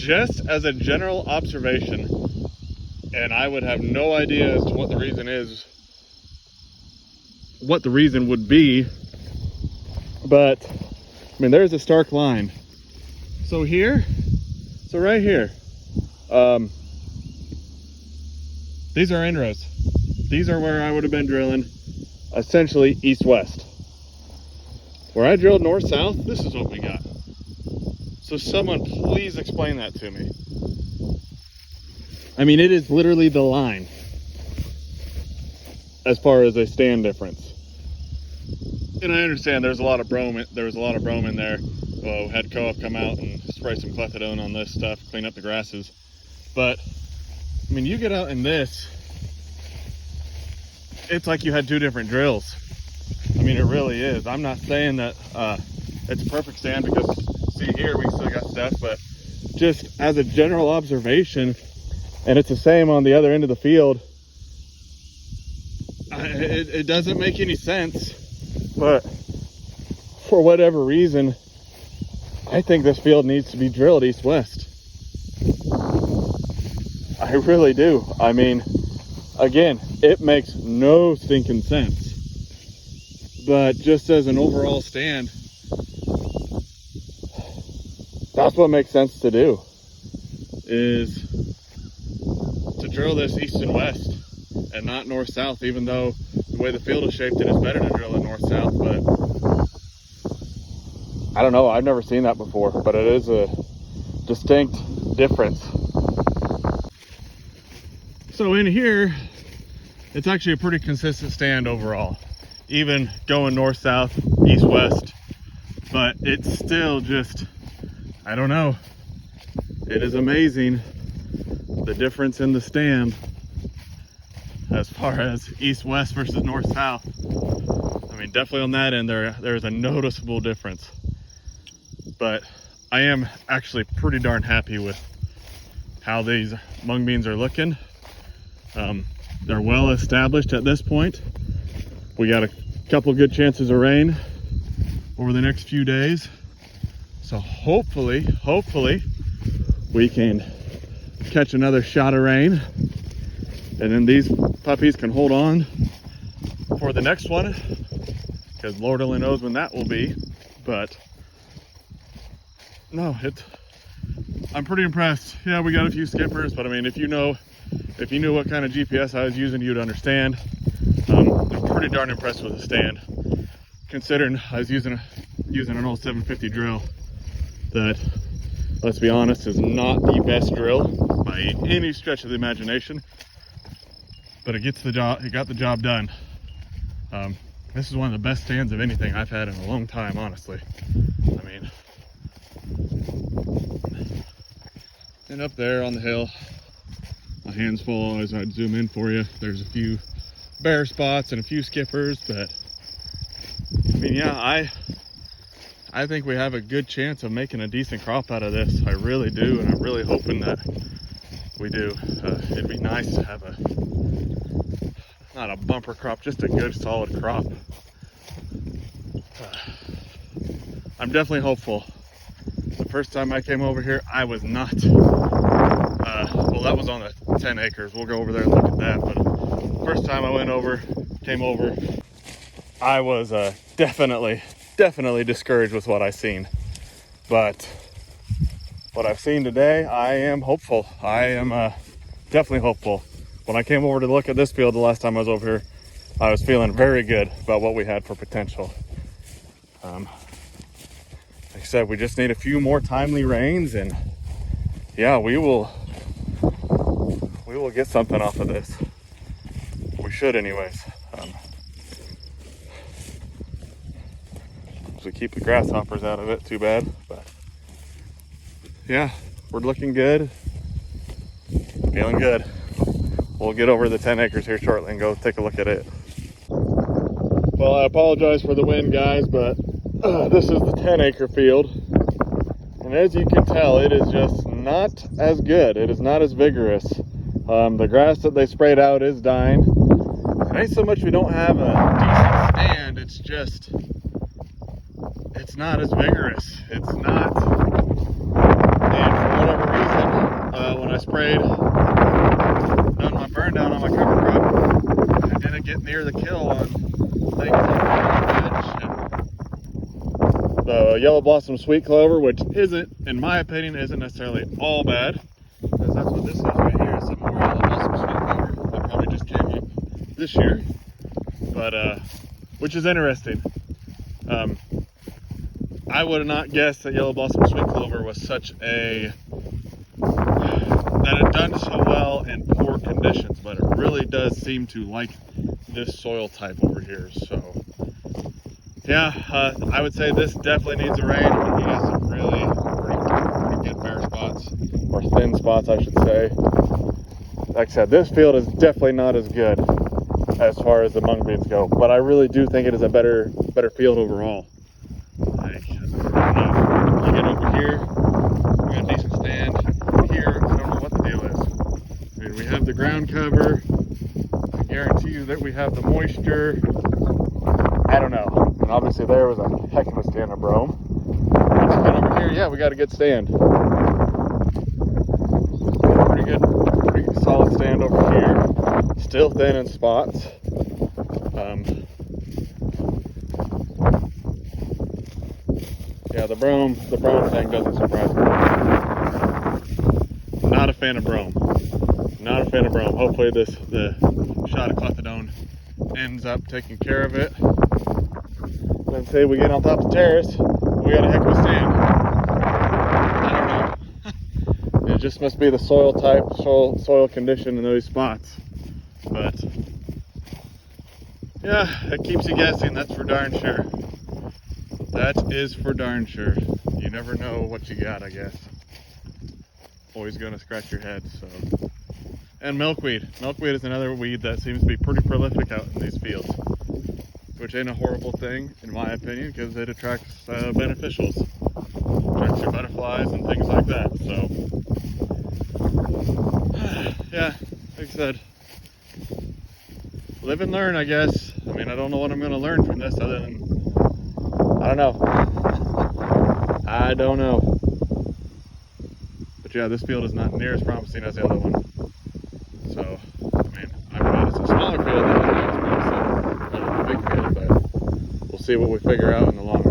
just as a general observation, and I would have no idea as to what the reason is, what the reason would be, but I mean, there's a stark line. So here, so right here, these are inroads. These are where I would have been drilling, essentially east-west. Where I drilled north-south, this is what we got. So someone please explain that to me. I mean, it is literally the line as far as a stand difference. And I understand there's a lot of brome. There was a lot of brome in there. Well, had co-op come out and spray some clethodone on this stuff, clean up the grasses. But I mean, you get out in this, it's like you had two different drills. I mean, it really is. I'm not saying that it's a perfect stand, because see here, we still got stuff, but just as a general observation, and it's the same on the other end of the field, it doesn't make any sense, but for whatever reason, I think this field needs to be drilled east-west. I really do. I mean, again, it makes no stinking sense. But just as an overall stand, that's what makes sense to do, is to drill this east and west and not north-south, even though the way the field is shaped, it is better to drill it north-south. But I don't know, I've never seen that before, but it is a distinct difference. So in here, it's actually a pretty consistent stand overall, even going north-south, east-west, but it's still just, I don't know. It is amazing the difference in the stand as far as east-west versus north-south. I mean, definitely on that end there's a noticeable difference. But I am actually pretty darn happy with how these mung beans are looking. They're well established at this point. We got a couple good chances of rain over the next few days. So hopefully we can catch another shot of rain, and then these puppies can hold on for the next one, because Lord only knows when that will be. But no, I'm pretty impressed. Yeah, we got a few skippers, but I mean, if you knew what kind of GPS I was using, you'd understand. I'm pretty darn impressed with the stand, considering I was using an old 750 drill that, let's be honest, is not the best drill by any stretch of the imagination, but it got the job done. This is one of the best stands of anything I've had in a long time, honestly. I mean, and up there on the hill, my hands full, always I'd zoom in for you. There's a few bare spots and a few skippers, but I mean, yeah, I think we have a good chance of making a decent crop out of this. I really do, and I'm really hoping that we do. It'd be nice to have not a bumper crop, just a good solid crop. I'm definitely hopeful. The first time I came over here, I was not. Well, that was on the 10 acres. We'll go over there and look at that. But the first time I came over, I was definitely discouraged with what I seen. But what I've seen today, I am hopeful. I am definitely hopeful. When I came over to look at this field the last time I was over here, I was feeling very good about what we had for potential. Like I said, we just need a few more timely rains, and yeah, we will get something off of this. We should anyways. So keep the grasshoppers out of it, too bad. But yeah, we're looking good, feeling good. We'll get over the 10 acres here shortly and go take a look at it. Well, I apologize for the wind, guys, but this is the 10 acre field. And as you can tell, it is just not as good. It is not as vigorous. The grass that they sprayed out is dying. It ain't so much we don't have a decent stand, it's just, it's not as vigorous. It's not, and for whatever reason, near the kill on things like the yellow blossom sweet clover, which isn't, in my opinion, isn't necessarily all bad, because that's what this is right here, some more yellow blossom sweet clover that probably just came up this year, but which is interesting. I would have not guessed that yellow blossom sweet clover was such a that it done so well in poor conditions, but it really does seem to like this soil type over here. So yeah, I would say this definitely needs a rain. He has some really pretty good bare spots, or thin spots I should say. Like I said, this field is definitely not as good as far as the mung beans go, but I really do think it is a better field overall. Like, you get over here, we got a decent stand. Here, I don't know what the deal is. I mean, we have the ground cover. I guarantee you that we have the moisture. I don't know. And obviously there was a heck of a stand of brome. And over here, yeah, we got a good stand. Pretty solid stand over here. Still thin in spots. Yeah, the brome thing doesn't surprise me. Not a fan of brome. Not a fan of brome. Hopefully the shot of clethodone ends up taking care of it. Then say we get on top of the terrace, we got a heck of a stand. I don't know. It just must be the soil type, soil condition in those spots. But yeah, it keeps you guessing, that's for darn sure. That is for darn sure. You never know what you got, I guess. Always gonna scratch your head, so. And milkweed. Milkweed is another weed that seems to be pretty prolific out in these fields, which ain't a horrible thing, in my opinion, because it attracts beneficials. Attracts your butterflies and things like that, so. Yeah, like I said, live and learn, I guess. I mean, I don't know what I'm gonna learn from this other than, I don't know. I don't know. But yeah, this field is not near as promising as the other one. So, I mean, it's a smaller field than the big field, but we'll see what we figure out in the long